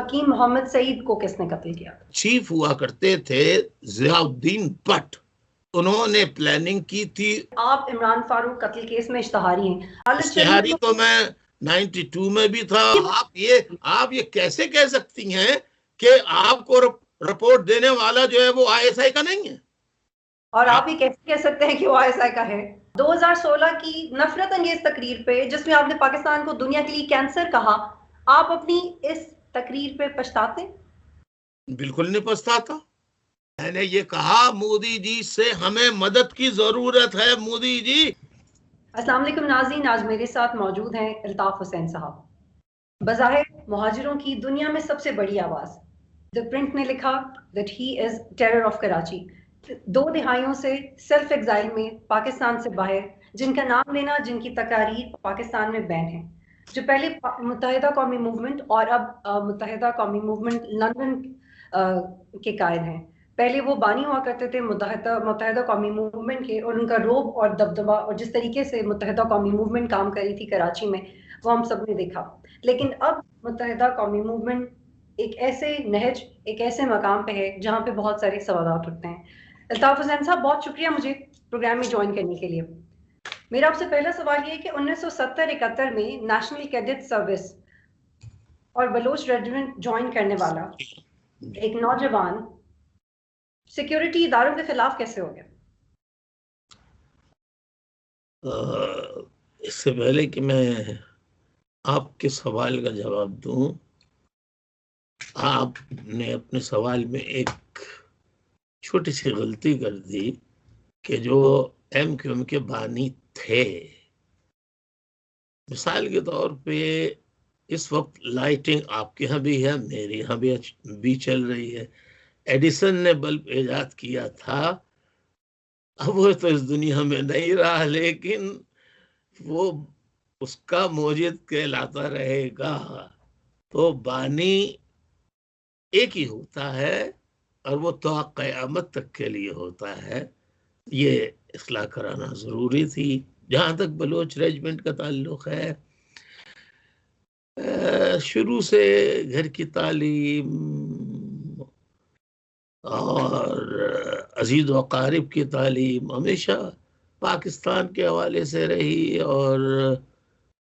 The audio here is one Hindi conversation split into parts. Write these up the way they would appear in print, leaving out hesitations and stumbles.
हकीम मोहम्मद सईद को किसने कत्ल किया? चीफ हुआ करते थे ज़ियाउद्दीन भट्ट, उन्होंने प्लानिंग की थी। आप इमरान फारूक कत्ल केस में इश्तहारी हैं। इश्तहारी तो मैं 92 में भी था। आप ये कैसे कह सकती हैं कि आपको रिपोर्ट देने वाला जो है वो आईएसआई का नहीं है? और आप ये कैसे कह सकते हैं कि वो आईएसआई का है? 2016 की नफरत अंगेज तकरीर पे, जिसमें आपने पाकिस्तान को दुनिया के लिए कैंसर कहा, आप अपनी इस तकरीर पे पछताते? बिल्कुल नहीं पछताता। मैंने ये कहा मोदी जी से हमें मदद की जरूरत है। मोदी जी। अस्सलाम वालेकुम नाज़रीन, आज मेरे साथ मौजूद हैं अल्ताफ हुसैन साहब, बज़ाहिर मुहाजिरों की दुनिया में सबसे बड़ी आवाज़। द प्रिंट ने लिखा that he is terror of Karachi. 2 दिहाइयों से सेल्फ एग्जाइल में पाकिस्तान से बाहर, जिनका नाम लेना, जिनकी तकारीर पाकिस्तान में बैन है, जो पहले मुत्तहिदा कौमी मूवमेंट और अब मुत्तहिदा कौमी मूवमेंट लंदन के कायद हैं। पहले वो बानी हुआ करते थे मुत्तहिदा कौमी मूवमेंट के, और उनका रोब और दबदबा और जिस तरीके से मुत्तहिदा कौमी मूवमेंट काम करी थी कराची में, वो हम सब ने देखा। लेकिन अब मुत्तहिदा कौमी मूवमेंट एक ऐसे नहज, एक ऐसे मकाम पे है जहाँ पे बहुत सारे सवालात उठते हैं। अल्ताफ हुसैन साहब, बहुत शुक्रिया मुझे प्रोग्राम में ज्वाइन करने के लिए। मेरा आपसे पहला सवाल ये है कि 1970-71 में नेशनल कैडेट सर्विस और बलोच रेजिमेंट ज्वाइन करने वाला एक नौजवान सिक्योरिटी इदारों के खिलाफ कैसे हो गया? इससे पहले कि मैं आपके सवाल का जवाब दूं, आपने अपने सवाल में एक छोटी सी गलती कर दी कि जो एमक्यूएम के बानी थे, मिसाल के तौर पे इस वक्त लाइटिंग आपके यहाँ भी है, मेरे यहाँ भी चल रही है। एडिसन ने बल्ब इजाद किया था, अब वो तो इस दुनिया में नहीं रहा, लेकिन वो उसका मौजिद कहलाता रहेगा। तो बानी एक ही होता है और वो तो क़यामत तक के लिए होता है। ये इस्लाह कराना ज़रूरी थी। जहाँ तक बलोच रेजिमेंट का ताल्लुक़ है, शुरू से घर की तालीम और अजीज़ व क़ारिब की तालीम हमेशा पाकिस्तान के हवाले से रही, और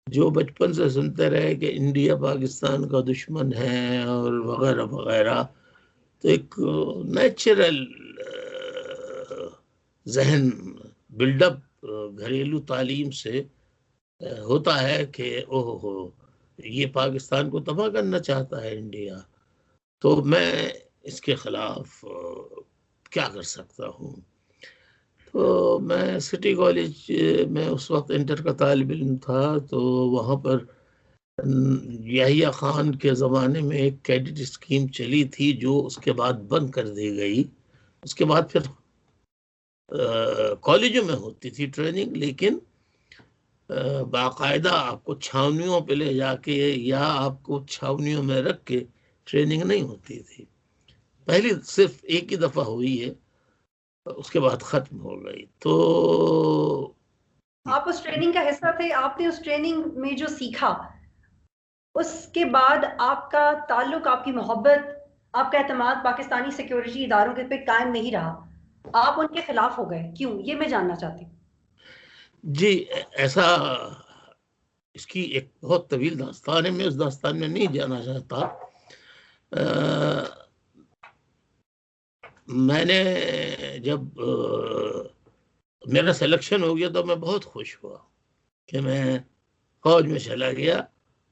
जो बचपन से सुनते रहे कि इंडिया पाकिस्तान का दुश्मन है और वगैरह वगैरह, तो एक नेचुरल जहन बिल्डअप घरेलू तालीम से होता है कि ओह हो, ये पाकिस्तान को तबाह करना चाहता है इंडिया, तो मैं इसके खिलाफ क्या कर सकता हूँ। तो मैं सिटी कॉलेज में उस वक्त इंटर का तालिब इल्म था, तो वहाँ पर याहिया खान के ज़माने में एक कैडेट स्कीम चली थी जो उसके बाद बंद कर दी गई। उसके बाद फिर कॉलेजों में होती थी ट्रेनिंग, लेकिन बाकायदा आपको छावनियों पे ले जाके या आपको छावनियों में रख के ट्रेनिंग नहीं होती थी। पहली सिर्फ एक ही दफ़ा हुई है, उसके बाद ख़त्म हो गई। तो आप उस ट्रेनिंग का हिस्सा थे, आपने उस ट्रेनिंग में जो सीखा, उसके बाद आपका ताल्लुक, आपकी मोहब्बत, आपका एतमाद पाकिस्तानी सिक्योरिटी इदारों के पे कायम नहीं रहा, आप उनके खिलाफ हो गए, क्यों? ये मैं जानना चाहती हूँ। जी, ऐसा, इसकी एक बहुत तवील दास्तान है, मैं उस दास्तान में नहीं जाना चाहता। मैंने जब मेरा सिलेक्शन हो गया तो मैं बहुत खुश हुआ कि मैं फौज में चला गया,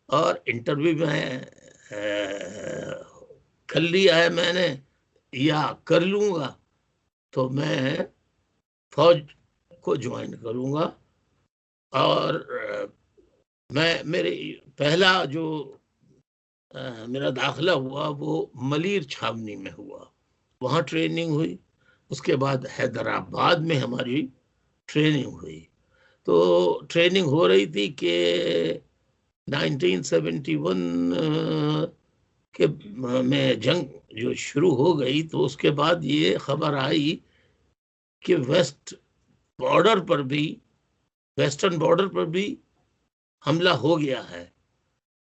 और इंटरव्यू में कर लिया है मैंने या कर लूँगा, तो मैं फौज को ज्वाइन करूँगा। और मेरे पहला जो मेरा दाखिला हुआ वो मलीर छावनी में हुआ, वहाँ ट्रेनिंग हुई। उसके बाद हैदराबाद में हमारी ट्रेनिंग हुई। तो ट्रेनिंग हो रही थी कि 1971 के में जंग जो शुरू हो गई, तो उसके बाद ये खबर आई कि वेस्टर्न बॉर्डर पर भी हमला हो गया है।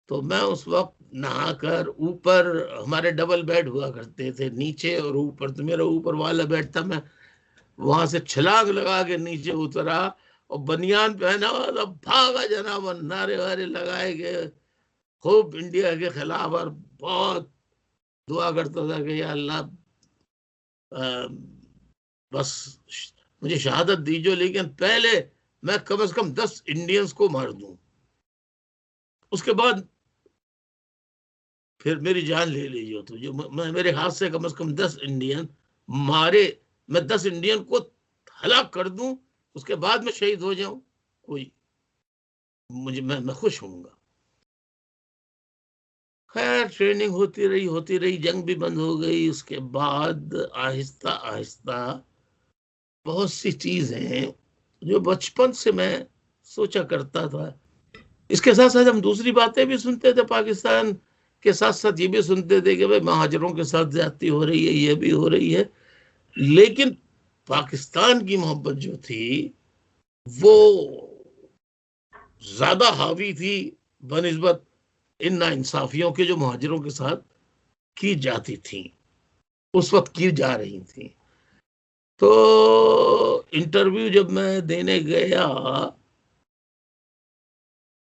तो मैं उस वक्त नहाकर, ऊपर हमारे डबल बेड हुआ करते थे, नीचे और ऊपर, तो मेरा ऊपर वाला बेड था, मैं वहां से छलांग लगा के नीचे उतरा और बनियान पहना हुआ था, भागा जनाब, नारे वारे लगाए गए खूब इंडिया के खिलाफ, और बहुत दुआ करता था कि या अल्लाह बस मुझे शहादत दीजो, लेकिन पहले मैं कम से कम 10 इंडियंस को मार दूं, उसके बाद फिर मेरी जान ले लीजिए। तो जो मैं मेरे हाथ से कम 10 इंडियन मारे, मैं 10 इंडियन को हलाक कर दूं, उसके बाद मैं शहीद हो जाऊं, कोई मुझे मैं खुश होऊंगा। खैर ट्रेनिंग होती रही, जंग भी बंद हो गई। उसके बाद आहिस्ता आहिस्ता बहुत सी चीजें हैं जो बचपन से मैं सोचा करता था। इसके साथ साथ हम दूसरी बातें भी सुनते थे, पाकिस्तान के साथ साथ ये भी सुनते थे कि भाई महाजरों के साथ ज्यादती हो रही है, ये भी हो रही है। लेकिन पाकिस्तान की मोहब्बत जो थी वो ज्यादा हावी थी बनिस्बत इन नाइंसाफियों के जो महाजरों के साथ की जाती थी, उस वक्त की जा रही थी। तो इंटरव्यू जब मैं देने गया,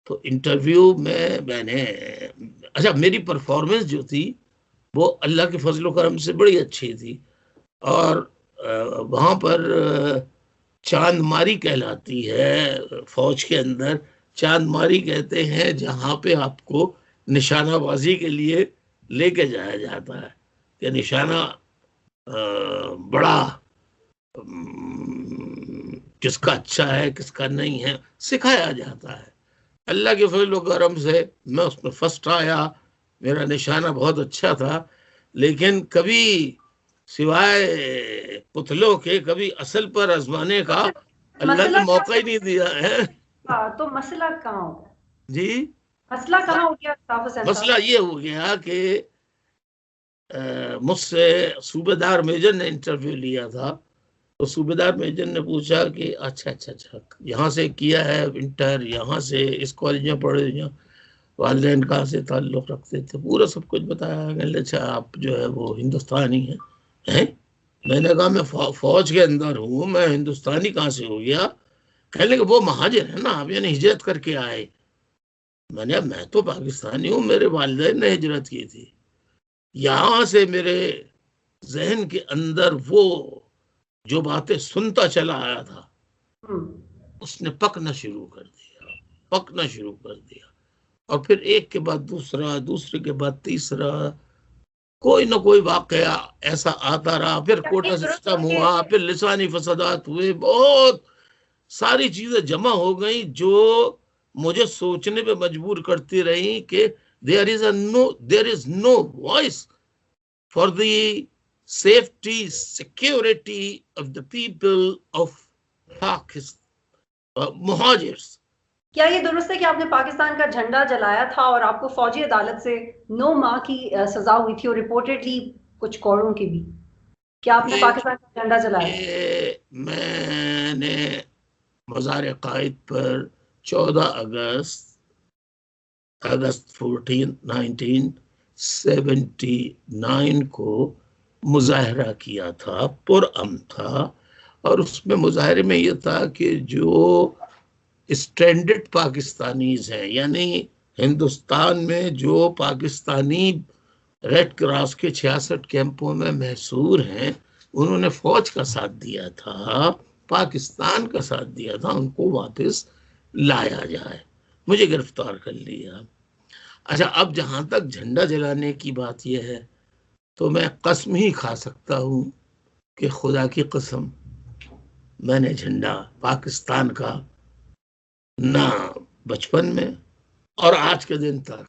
तो इंटरव्यू में मैंने, अच्छा मेरी परफॉर्मेंस जो थी वो अल्लाह के फजल करम से बड़ी अच्छी थी। और वहाँ पर चांदमारी कहलाती है फौज के अंदर, चांदमारी कहते हैं जहाँ पे आपको निशानाबाजी के लिए लेके जाया जाता है, कि निशाना बड़ा किसका अच्छा है किसका नहीं है सिखाया जाता है। अल्लाह के फजल करम से मैं उसमें फर्स्ट आया, मेरा निशाना बहुत अच्छा था, लेकिन कभी सिवाय पुतलों के कभी असल पर आजमाने का अल्लाह ने मसला क्या मौका ही नहीं दिया है। तो मसला कहाँ हो गया? जी, मसला कहाँ हो गया अल्ताफ हुसैन मसला साहब? ये हो गया कि मुझसे सूबेदार मेजर ने इंटरव्यू लिया था। तो सूबेदार मेजर ने पूछा कि अच्छा अच्छा अच्छा, यहाँ से किया है इंटर, यहाँ से इस कॉलेज में पढ़े, यहाँ वालदेन कहाँ से ताल्लुक़ रखते थे, पूरा सब कुछ बताया। कहने अच्छा आप जो है वो हिंदुस्तानी हैं? मैंने कहा मैं फौज के अंदर हूँ, मैं हिंदुस्तानी कहाँ से हो गया? कहने लगे वो महाजिर है ना आप, यानी हिजरत करके आए। मैंने कहा मैं तो पाकिस्तानी हूँ, मेरे वालिदैन ने हिजरत की थी। यहाँ से मेरे जहन के अंदर वो जो बातें सुनता चला आया था उसने पकना शुरू कर दिया, पकना शुरू कर दिया। और फिर एक के बाद दूसरा, दूसरे के बाद तीसरा, कोई ना कोई वाकया ऐसा आता रहा। फिर क्या ये कोटा दुरुस्त सिस्टम है हुआ, कि फिर लिसानी फसादात हुए, बहुत सारी चीजें जमा हो गई जो मुझे सोचने पे मजबूर करती रही कि there is no voice for the safety security of the people of Pakistan, मुहाजिर्स। क्या ये दुरुस्त है कि आपने पाकिस्तान का झंडा जलाया था और आपको फौजी अदालत से 9 माह की सजा हुई थी, और रिपोर्टेडली कुछ कौड़ों की भी? क्या आपने ये पाकिस्तान का झंडा जलाया? ये मैंने मज़ार कायद पर 14 अगस्त 1979 को मुजाहरा किया था, पुरअमन था। और उसमें मुजाहरे में ये था कि जो स्ट्रैंडेड पाकिस्तानीज हैं, यानी हिंदुस्तान में जो पाकिस्तानी रेड क्रॉस के 66 कैंपों में महसूर हैं, उन्होंने फौज का साथ दिया था, पाकिस्तान का साथ दिया था, उनको वापस लाया जाए। मुझे गिरफ्तार कर लिया। अच्छा, अब जहां तक झंडा जलाने की बात यह है, तो मैं कसम ही खा सकता हूं कि खुदा की कसम मैंने झंडा पाकिस्तान का ना बचपन में और आज के दिन तक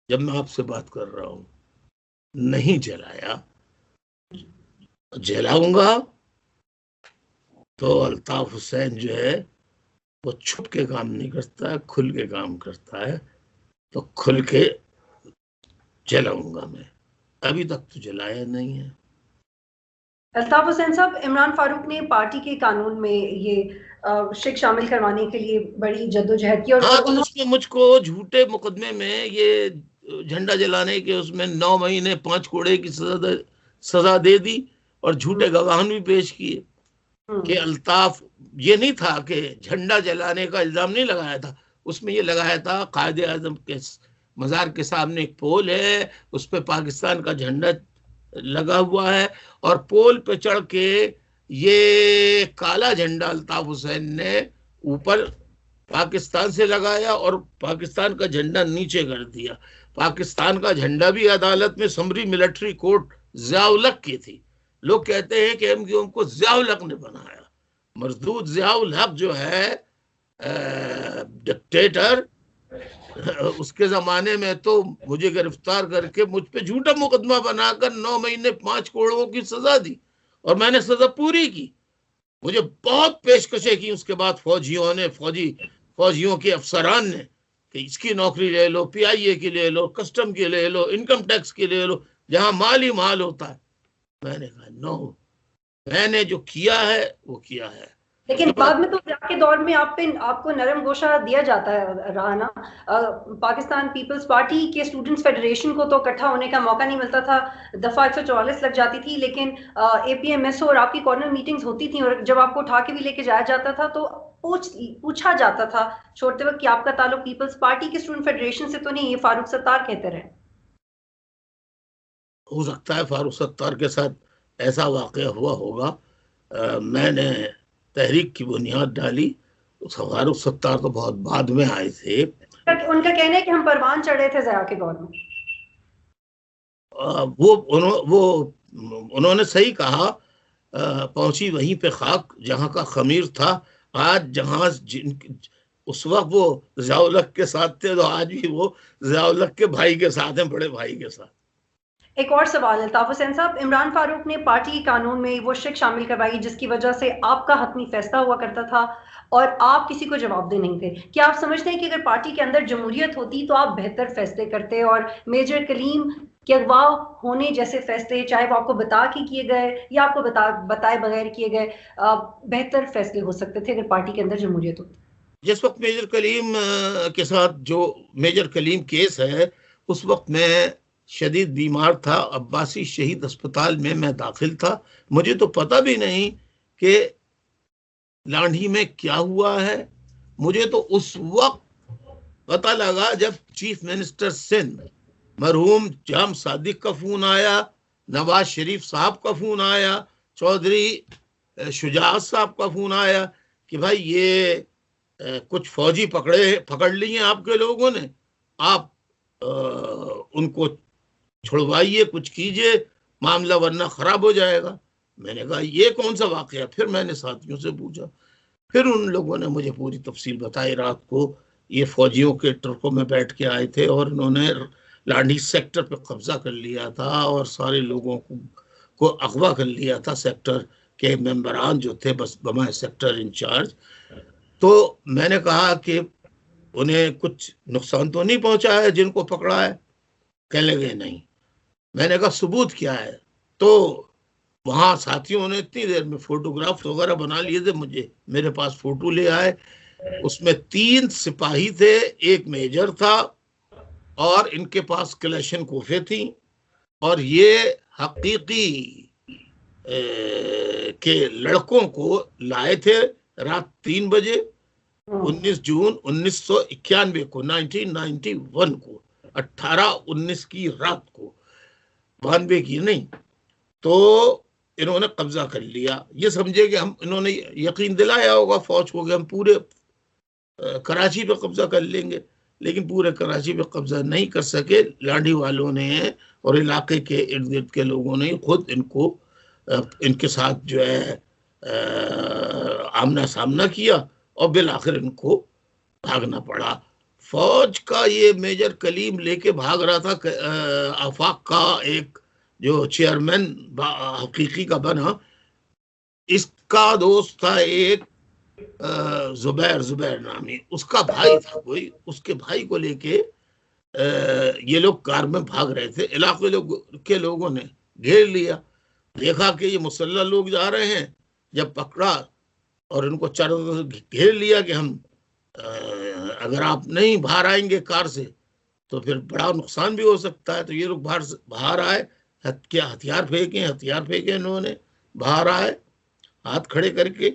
जब मैं आपसे बात कर रहा हूं नहीं जलाया। जलाऊंगा तो अल्ताफ हुसैन जो है वो छुप के काम नहीं करता है, खुल के काम करता है। तो खुल के जलाऊंगा मैं, अभी तक तो जलाया नहीं है। अल्ताफ हुसैन साहब, इमरान फारूक ने पार्टी के कानून में ये शिख शामिल करवाने के लिए बड़ी जद्दोजहद की। और हाँ, तो उसमें मुझको झूठे मुकदमे में ये झंडा जलाने के उसमें 9 महीने 5 कोड़े की सजा दे दी और झूठे गवाहान भी पेश किए कि अल्ताफ, ये नहीं था कि झंडा जलाने का इल्जाम नहीं लगाया था, उसमें ये लगाया था कायदे आजम के मजार के सामने एक पोल है, उस पर पाकिस्तान का झंडा लगा हुआ है और पोल पे चढ़ के ये काला झंडा अल्ताफ हुसैन ने ऊपर पाकिस्तान से लगाया और पाकिस्तान का झंडा नीचे कर दिया। पाकिस्तान का झंडा भी अदालत में समरी मिलिट्री कोर्ट ज़िया-उल-हक की थी। लोग कहते हैं कि एमक्यूएम को ज़िया-उल-हक ने बनाया। मजदूद ज़िया-उल-हक जो है डिक्टेटर, उसके जमाने में तो मुझे गिरफ्तार करके मुझ पे झूठा मुकदमा बनाकर 9 महीने 5 करोड़ की सजा दी और मैंने सजा पूरी की। मुझे बहुत पेशकशें की उसके बाद फौजियों ने, फौजियों के अफसरान ने कि इसकी नौकरी ले लो, पीआईए की ले लो, कस्टम की ले लो, इनकम टैक्स की ले लो, जहां माल ही माल होता है। मैंने कहा नो, मैंने जो किया है वो किया है। लेकिन बाद में तो के दौर में आपको नरम गोशा दिया जाता है रहा ना। पाकिस्तान पीपल्स पार्टी के स्टूडेंट्स फेडरेशन को तो इकट्ठा होने का मौका नहीं मिलता था, दफा 144 लग जाती थी, लेकिन एपीएमएसओ और आपकी कॉर्नर मीटिंग्स होती थी और जब आपको उठा के भी लेके जाया जाता था तो पूछा जाता था छोड़ते वक्त कि आपका ताल्लुक पीपल्स पार्टी के स्टूडेंट फेडरेशन से तो नहीं, ये फारूक सत्तार कहते रहे। हो सकता है फारूक सत्तार के साथ ऐसा वाकया हुआ होगा। मैंने तहरीक की बुनियाद डाली, फारूक सत्तार तो बहुत बाद में आए थे। उनका कहना है कि हम परवान चढ़े थे ज़िया के दौर में। उन्होंने सही कहा, पहुंची वहीं पे खाक जहां का खमीर था। आज जहाज उस वक्त वो ज़िया-उल-हक के साथ थे तो आज भी वो ज़िया-उल-हक के भाई के साथ हैं, बड़े भाई के साथ। एक और सवाल अल्ताफ हुसैन साहब, इमरान फारूक ने पार्टी के कानून में वो शिक शामिल करवाई जिसकी वजह से आपका हतमी फैसला हुआ करता था और आप किसी को जवाबदेह नहीं थे। क्या आप समझते हैं कि अगर पार्टी के अंदर जमहूरियत होती तो आप बेहतर फैसले करते और मेजर कलीम के अगवा होने जैसे फैसले, चाहे वो आपको बता के किए गए या आपको बताए बगैर किए गए, बेहतर फैसले हो सकते थे अगर पार्टी के अंदर जमहूरियत होती? जिस वक्त मेजर कलीम के साथ जो मेजर कलीम केस है, उस वक्त मैं शदीद बीमार था, अब्बासी शहीद अस्पताल में मैं दाखिल था। मुझे तो पता भी नहीं कि लांढी में क्या हुआ है। मुझे तो उस वक्त पता लगा जब चीफ मिनिस्टर सिंध मरहूम जाम सादिक का फोन आया, नवाज शरीफ साहब का फोन आया, चौधरी शुजात साहब का फोन आया कि भाई ये कुछ फौजी पकड़ लिए आपके लोगों ने, आप उनको छुड़वाइए, कुछ कीजिए, मामला वरना खराब हो जाएगा। मैंने कहा ये कौन सा वाकया? फिर मैंने साथियों से पूछा, फिर उन लोगों ने मुझे पूरी तफसील बताई। रात को ये फौजियों के ट्रकों में बैठ के आए थे और उन्होंने लांडी सेक्टर पे कब्जा कर लिया था और सारे लोगों को अगवा कर लिया था, सेक्टर के मेंबरान जो थे, बस बमा सेक्टर इंचार्ज। तो मैंने कहा कि उन्हें कुछ नुकसान तो नहीं पहुंचा है जिनको पकड़ा है? कहने लगे नहीं। मैंने कहा सबूत क्या है? तो वहां साथियों ने इतनी देर में फोटोग्राफ वगैरह बना लिए थे, मेरे पास फोटो ले आए। उसमें 3 सिपाही थे, एक मेजर था और इनके पास कलेशन कोफे थी और ये हकीकी के लड़कों को लाए थे रात 3 बजे 19 जून 1991 को, 1991 को, 18-19 की रात को, 92 की नहीं। तो इन्होंने कब्जा कर लिया। ये समझे कि इन्होंने यकीन दिलाया होगा फौज को कि हम पूरे कराची पे कब्जा कर लेंगे, लेकिन पूरे कराची पे कब्जा नहीं कर सके। लांडी वालों ने और इलाके के इर्द गिर्द के लोगों ने खुद इनके साथ जो है आमना सामना किया और बिल आखिर इनको भागना पड़ा। फौज का ये मेजर कलीम लेके भाग रहा था। आफाक का एक जो चेयरमैन हकीकी का बना, इसका दोस्त था एक जुबैर नामी, उसका भाई था कोई, उसके भाई को लेके ये लोग कार में भाग रहे थे। इलाके के लोगों ने घेर लिया, देखा कि ये मुसल्लह लोग जा रहे हैं। जब पकड़ा और इनको चारों तरफ से घेर लिया कि हम अगर आप नहीं बाहर आएंगे कार से तो फिर बड़ा नुकसान भी हो सकता है। तो ये लोग बाहर आए, क्या हथियार फेंके इन्होंने, बाहर आए हाथ खड़े करके,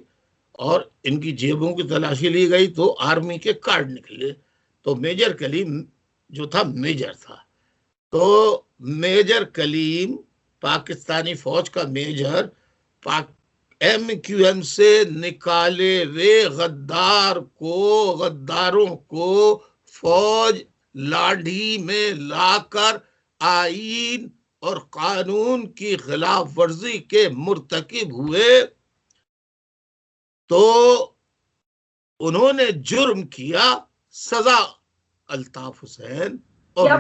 और इनकी जेबों की तलाशी ली गई तो आर्मी के कार्ड निकले। तो मेजर कलीम जो था मेजर था, तो मेजर कलीम पाकिस्तानी फौज का मेजर MQM से निकाले वे गद्दारों को फौज लाठी में लाकर आईन और कानून की खिलाफ वर्जी के मुर्तकिब हुए तो उन्होंने जुर्म किया, सजा अल्ताफ हुसैन और ये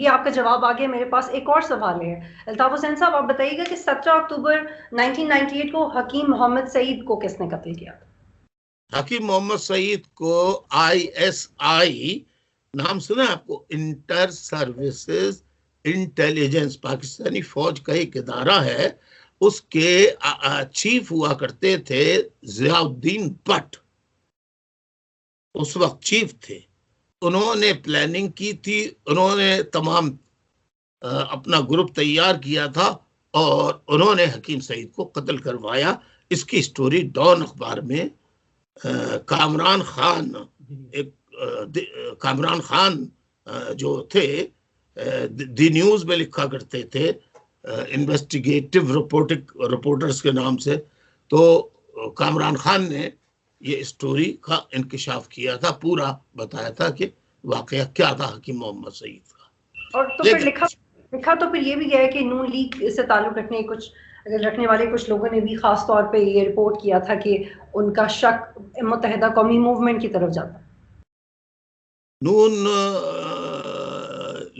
आपका जवाब आ गया। मेरे पास एक और सवाल है अल्ताफ हुसैन साहब, आप बताइएगा कि 17 अक्टूबर 1998 को हकीम मोहम्मद सईद को किसने कत्ल किया? हकीम मोहम्मद सईद को ISI नाम सुना आपको, इंटर सर्विसेज इंटेलिजेंस, पाकिस्तानी फौज का एक इदारा है, उसके चीफ हुआ करते थे जियाउद्दीन भट्ट, उस वक्त चीफ थे। उन्होंने प्लानिंग की थी, उन्होंने तमाम अपना ग्रुप तैयार किया था और उन्होंने हकीम सईद को कत्ल करवाया। इसकी स्टोरी डॉन अखबार में कामरान खान जो थे दी न्यूज में लिखा करते थे, इन्वेस्टिगेटिव रिपोर्टर्स के नाम से। तो कामरान खान ने ये स्टोरी का इंकिशाफ किया था, पूरा बताया था कि वाकया क्या था हकीम मोहम्मद सईद का। और तो फिर लिखा तो फिर ये भी गया है कि नून लीग से ताल्लुक रखने वाले कुछ लोगों ने भी खास तौर पे ये रिपोर्ट किया था कि उनका शक मुत्तहिदा कौमी मूवमेंट की तरफ जाता। नून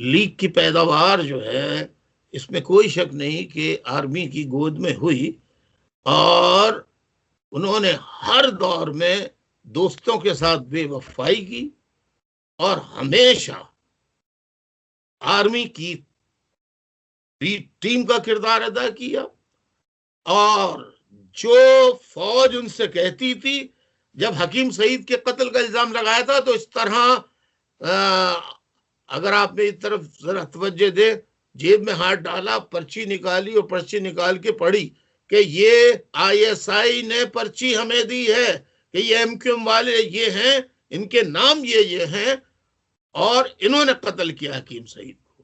लीग की पैदावार जो है इसमें कोई शक नहीं कि आर्मी की गोद में हुई, और उन्होंने हर दौर में दोस्तों के साथ बेवफाई की और हमेशा आर्मी की टीम का किरदार अदा किया। और जो फौज उनसे कहती थी, जब हकीम सईद के कत्ल का इल्जाम लगाया था तो इस तरह अगर आप मेरी तरफ जरा तवज्जो दे, जेब में हाथ डाला, पर्ची निकाली और पर्ची निकाल के पढ़ी कि ये ISI ने पर्ची हमें दी है कि ये MQM वाले ये हैं, इनके नाम ये हैं और इन्होंने कत्ल किया हकीम सईद को।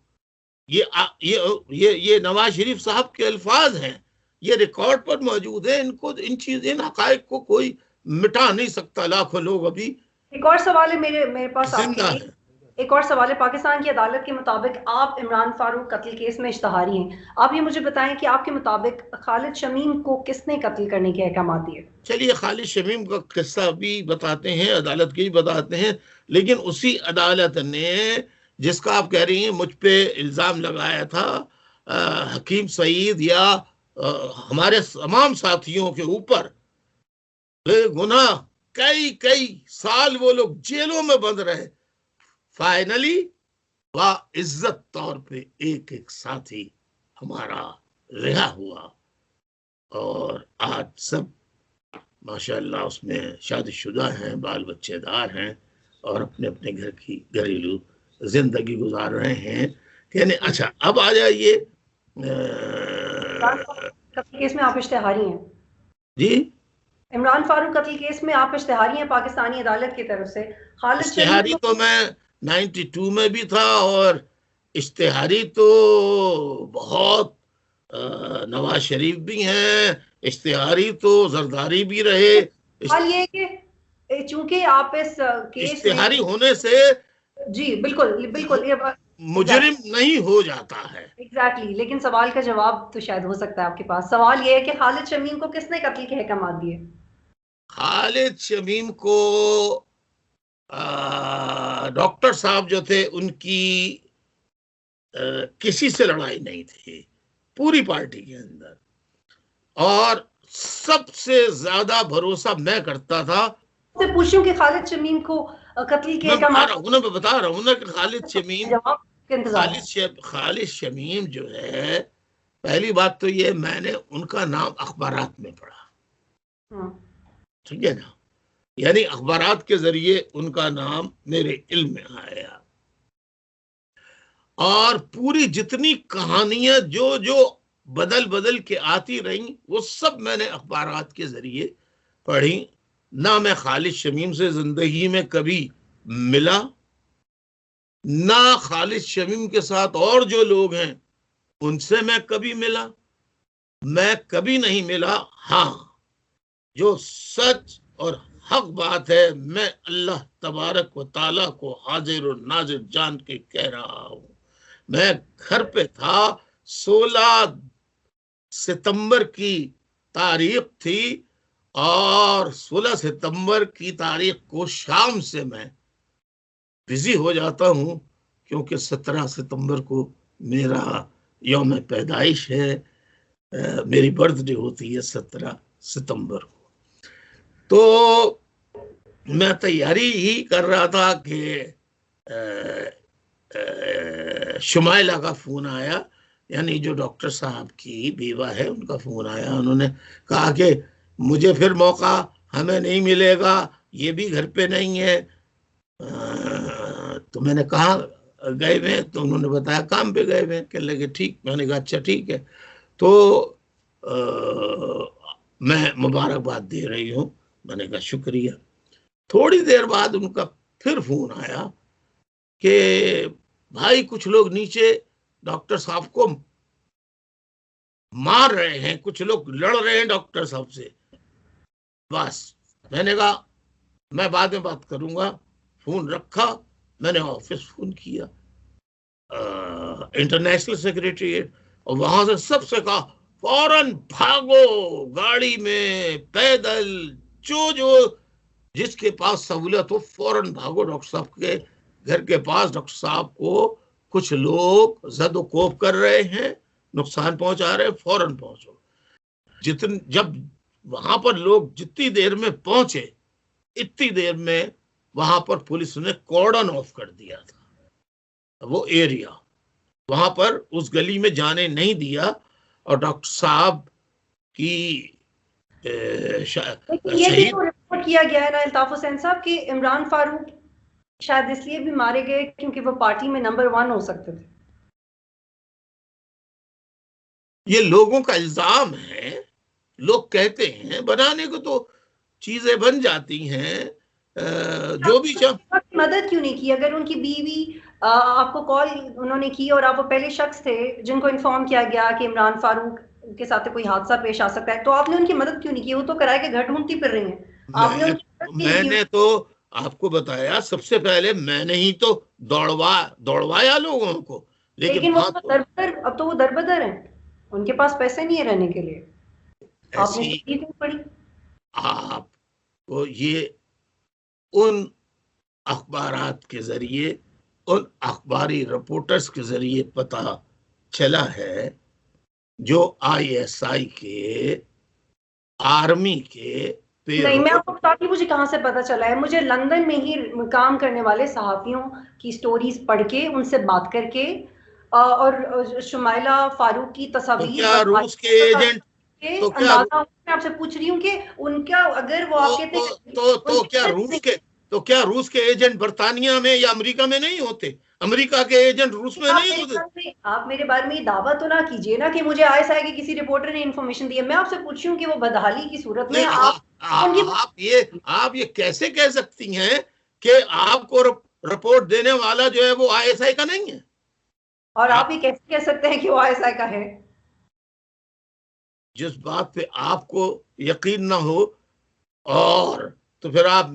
ये नवाज शरीफ साहब के अल्फाज हैं, ये रिकॉर्ड पर मौजूद है। इन हकायक को कोई मिटा नहीं सकता। लाखों लोग अभी। एक और सवाल है मेरे पास एक और सवाल है। पाकिस्तान की अदालत के मुताबिक आप इमरान फारूक कत्ल केस में इश्तहारी हैं। आप ये मुझे बताएं कि आपके मुताबिक खालिद शमीम को किसने कत्ल करने के अहकाम दिए? चलिए खालिद शमीम का किस्सा भी बताते हैं, अदालत के भी बताते हैं, लेकिन उसी अदालत ने जिसका आप कह रही हैं मुझ पे इल्जाम लगाया था हकीम सईद या हमारे तमाम साथियों के ऊपर गुनाह, कई साल वो लोग जेलों में बंद रहे, फाइनली इज्जत तौर पे एक साथी हमारा रिहा हुआ और आज सब माशाअल्लाह उसमें शादीशुदा हैं, बाल बच्चेदार हैं और अपने अपने घर की घरेलू जिंदगी गुजार रहे हैं। यानी अच्छा, अब आ जाइए केस में आप इश्तेहारी हैं जी। इमरान फारूक कत्ल केस में आप इश्तेहारी हैं पाकिस्तानी अदालत की तरफ से। खालिद इश्तेहारी तो मैं 92 में भी था और इश्तेहारी तो बहुत नवाज शरीफ भी हैं, इश्तेहारी तो जरदारी भी रहे। ये कि चूंकि आप इस केस इश्तेहारी होने से जी बिल्कुल ये मुजरिम नहीं हो जाता है। एग्जैक्टली, लेकिन सवाल का जवाब तो शायद हो सकता है आपके पास। सवाल ये है कि खालिद शमीम को किसने कत्ल के अहकाम दिए? खालिद शमीम को डॉक्टर साहब जो थे उनकी किसी से लड़ाई नहीं थी पूरी पार्टी के अंदर, और सबसे ज्यादा भरोसा मैं करता था। पूछूं कि खालिद शमीम को कत्ल के मैं बता रहा हूँ ना कि खालिद शमीम जो है, पहली बात तो ये मैंने उनका नाम अखबारात में पढ़ा ठीक है ना, यानी अखबारात के जरिए उनका नाम मेरे इल्म में आया। और पूरी जितनी कहानियां जो जो बदल बदल के आती रही वो सब मैंने अखबारात के जरिए पढ़ी। ना मैं खालिद शमीम से जिंदगी में कभी मिला, ना खालिद शमीम के साथ और जो लोग हैं उनसे मैं कभी मिला, मैं कभी नहीं मिला। हाँ, जो सच और हक बात है, मैं अल्लाह तबारक व ताला को हाजिर और नाजिर जान के कह रहा हूं, मैं घर पे था। 16 सितंबर की तारीख थी और 16 सितंबर की तारीख को शाम से मैं बिजी हो जाता हूं, क्योंकि 17 सितंबर को मेरा यौम पैदाइश है, मेरी बर्थडे होती है 17 सितंबर को। तो मैं तैयारी ही कर रहा था कि शुमाइला का फोन आया, यानी जो डॉक्टर साहब की बीवा है उनका फोन आया। उन्होंने कहा कि मुझे फिर मौका हमें नहीं मिलेगा, ये भी घर पे नहीं है। तो मैंने कहा गए हुए, तो उन्होंने बताया काम पे गए हुए। कहने लगे ठीक। मैंने कहा अच्छा ठीक है। तो मैं मुबारकबाद दे रही हूँ। मैंने कहा शुक्रिया। थोड़ी देर बाद उनका फिर फोन आया कि भाई कुछ लोग नीचे डॉक्टर साहब को मार रहे हैं, कुछ लोग लड़ रहे हैं डॉक्टर साहब से। बस मैंने कहा मैं बाद में बात करूंगा, फोन रखा। मैंने ऑफिस फोन किया, इंटरनेशनल सेक्रेटरीट, और वहां से सबसे कहा फौरन भागो, गाड़ी में, पैदल, जो जो जिसके पास सहूलियत हो फौरन भागो डॉक्टर साहब के घर के पास। डॉक्टर साहब को कुछ लोग जदोकोब कर रहे हैं, नुकसान पहुंचा रहे हैं, फौरन पहुंचो। जब वहां पर लोग जितनी देर में पहुंचे, इतनी देर में वहां पर पुलिस ने कॉर्डन ऑफ कर दिया था वो एरिया, वहां पर उस गली में जाने नहीं दिया। और डॉक्टर साहब की ये भी तो रिपोर्ट किया गया है ना अल्ताफ हुसैन साहब कि इमरान फारूक शायद इसलिए भी मारे गए क्योंकि वो पार्टी में नंबर 1 हो सकते थे। ये लोगों का इल्जाम है, लोग कहते हैं, बनाने को तो चीजें बन जाती हैं। जो भी मदद क्यों नहीं की? अगर उनकी बीवी आपको कॉल उन्होंने की और आप वो पहले शख्स थे जिनको इन्फॉर्म किया गया कि इमरान फारूक के साथ कोई हादसा पेश आ सकता है, तो आपने उनकी मदद क्यों नहीं की? वो तो किराए के घर ढूंढती फिर रही हैं। मैंने तो आपको बताया सबसे पहले, मैंने ही तो दौड़वाया लोगों को। लेकिन वो तो दरबदर, अब तो वो दरबदर हैं, उनके पास पैसे नहीं है रहने के लिए। आपने पड़ी आपको ये उन अखबारात के जरिए, उन अखबारी रिपोर्टर्स के जरिए पता चला है जो ISI के, आर्मी के। नहीं, मैं आपको बताती हूँ मुझे कहाँ से पता चला है। मुझे लंदन में ही काम करने वाले सहाफियों की स्टोरीज पढ़ के, उनसे बात करके, और शुमाइला फारूक की तस्वीर, तो क्या रूस के एजेंट, तो क्या अंदाजा मैं आपसे पूछ रही हूँ कि उनका, अगर वो आप कहते हैं तो क्या रूस के एजेंट बर्तानिया में या अमेरिका में नहीं होते? अमेरिका के एजेंट रूस में नहीं होते? आप मेरे बारे में दावा तो ना कीजिए ना कि मुझे ISI के किसी रिपोर्टर ने इंफॉर्मेशन दी है। मैं आपसे पूछ रही हूँ कि वो बदहाली की सूरत में आप ये कैसे कह सकती हैं कि आपको रिपोर्ट देने वाला जो है वो ISI का नहीं है? और आप ये कैसे कह सकते हैं कि वो ISI का है? जिस बात पे आपको यकीन ना हो, और तो फिर आप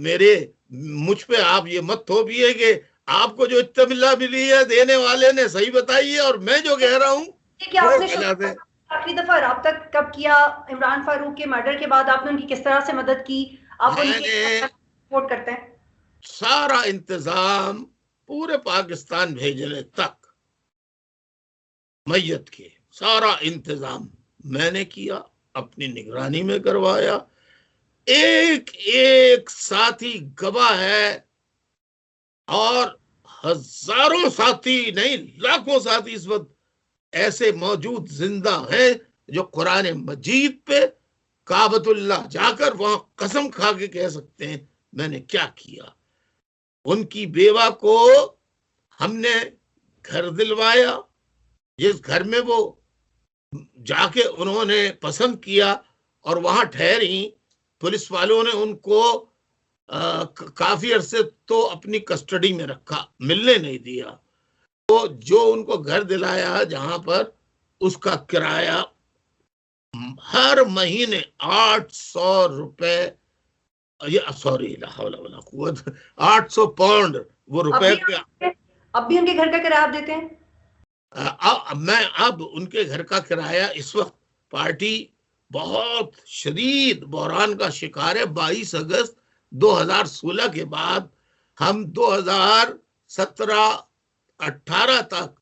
मुझ पे आप ये मत थोपिए कि आपको जो इत्तला मिली है देने वाले ने सही बताई है और मैं जो कह रहा हूँ आखिरी दफा राब्ता कब किया? इमरान फारूक के मर्डर के बाद आपने उनकी किस तरह से मदद की? आप उनकी सपोर्ट करते हैं? सारा इंतजाम पूरे पाकिस्तान भेजने तक मैयत के सारा इंतजाम मैंने किया, अपनी निगरानी में करवाया। एक एक साथी गवाह है, और हजारों साथी नहीं, लाखों साथी इस वक्त ऐसे मौजूद जिंदा हैं जो कुरान मजीद पे काबतुल्लाह जाकर वहां कसम खा के कह सकते हैं मैंने क्या किया। उनकी बेवा को हमने घर दिलवाया, जिस घर में वो जाके उन्होंने पसंद किया और वहां ठहरी। पुलिस वालों ने उनको काफी अरसे तो अपनी कस्टडी में रखा, मिलने नहीं दिया। तो जो उनको घर दिलाया जहां पर, उसका किराया हर महीने 800 रुपए, ये सॉरी 800 पाउंड वो रुपए के। अब भी उनके घर का किराया आप देते हैं? मैं अब उनके घर का किराया, इस वक्त पार्टी बहुत शदीद बहरान का शिकार है। 22 अगस्त 2016 के बाद हम 2017-18 तक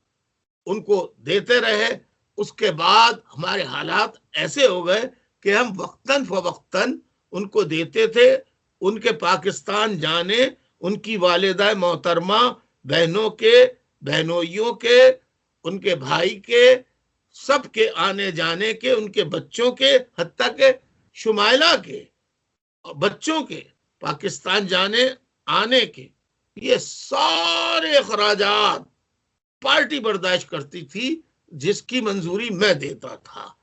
उनको देते रहे। उसके बाद हमारे हालात ऐसे हो गए कि हम वक्तन फवक्तन उनको देते थे। उनके पाकिस्तान जाने, उनकी वालिदा मोहतरमा, बहनों के, बहनोइयों के, उनके भाई के, सबके आने जाने के, उनके बच्चों के, हत्ता के शुमाइला के बच्चों के पाकिस्तान जाने आने के, ये सारे अखराजात पार्टी बर्दाश्त करती थी, जिसकी मंजूरी मैं देता था।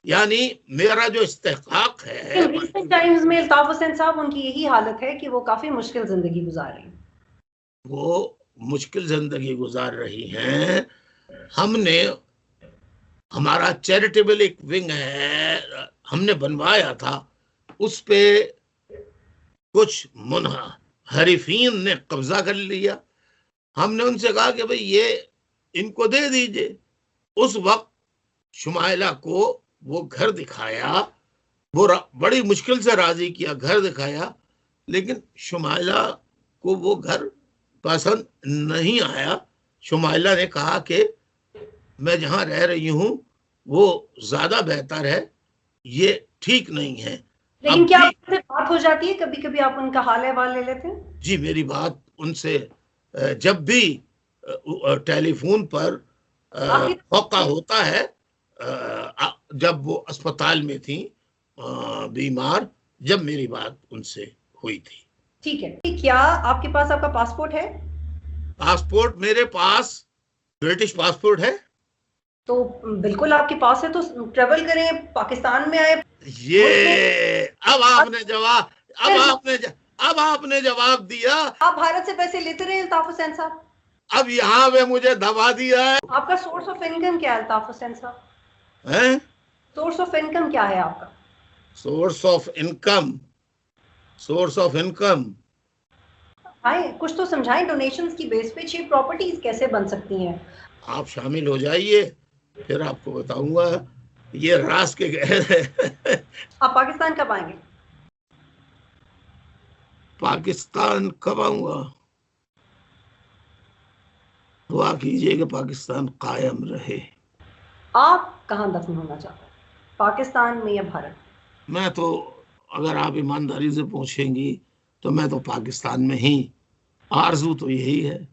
यानी मेरा जो इस्तेहकाक है। रिसेंट टाइम्स में अल्ताफ हुसैन साहब, उनकी यही हालत है कि वो काफी मुश्किल जिंदगी गुजार रही हैं। वो मुश्किल जिंदगी गुजार रही हैं। हमने, हमारा चैरिटेबल एक विंग है, हमने बनवाया था, उस पे कुछ मुनहरिफीन ने कब्जा कर लिया। हमने उनसे कहा कि भाई ये इनको दे दीजिए। उस वक्त शुमाइला को वो घर दिखाया, वो बड़ी मुश्किल से राजी किया, घर दिखाया, लेकिन शुमाइला को वो घर पसंद नहीं आया। शुमाइला ने कहा कि मैं जहां रह रही हूं वो ज्यादा बेहतर है, ये ठीक नहीं है। लेकिन क्या आपसे बात हो जाती है? कभी कभी आप उनका हाल अहवाल ले लेते हैं? जी, मेरी बात उनसे जब भी टेलीफोन पर मौका होता है, जब वो अस्पताल में थी बीमार, जब मेरी बात उनसे हुई थी। ठीक है। क्या आपके पास आपका पासपोर्ट है? पासपोर्ट मेरे पास ब्रिटिश पासपोर्ट है। तो बिल्कुल आपके पास है तो ट्रेवल करें, पाकिस्तान में आए। ये अब आपने जवाब दिया। आप भारत से पैसे लेते रहे अल्ताफ हुसैन साहब, अब यहाँ पे मुझे दबा दिया है। आपका सोर्स ऑफ इनकम क्या है अल्ताफ हुसैन साहब? हैं? सोर्स ऑफ इनकम क्या है आपका? सोर्स ऑफ इनकम आए कुछ तो समझाएं। डोनेशंस की बेस पे 6 प्रॉपर्टीज कैसे बन सकती हैं? आप शामिल हो जाइए, फिर आपको बताऊंगा। ये रास के गए। आप पाकिस्तान कब आएंगे? पाकिस्तान कब आऊंगा? दुआ कीजिए कि पाकिस्तान कायम रहे। आप कहाँ दफन होना चाहते हैं, पाकिस्तान में या भारत? मैं तो, अगर आप ईमानदारी से पूछेंगी तो मैं तो पाकिस्तान में ही, आरजू तो यही है।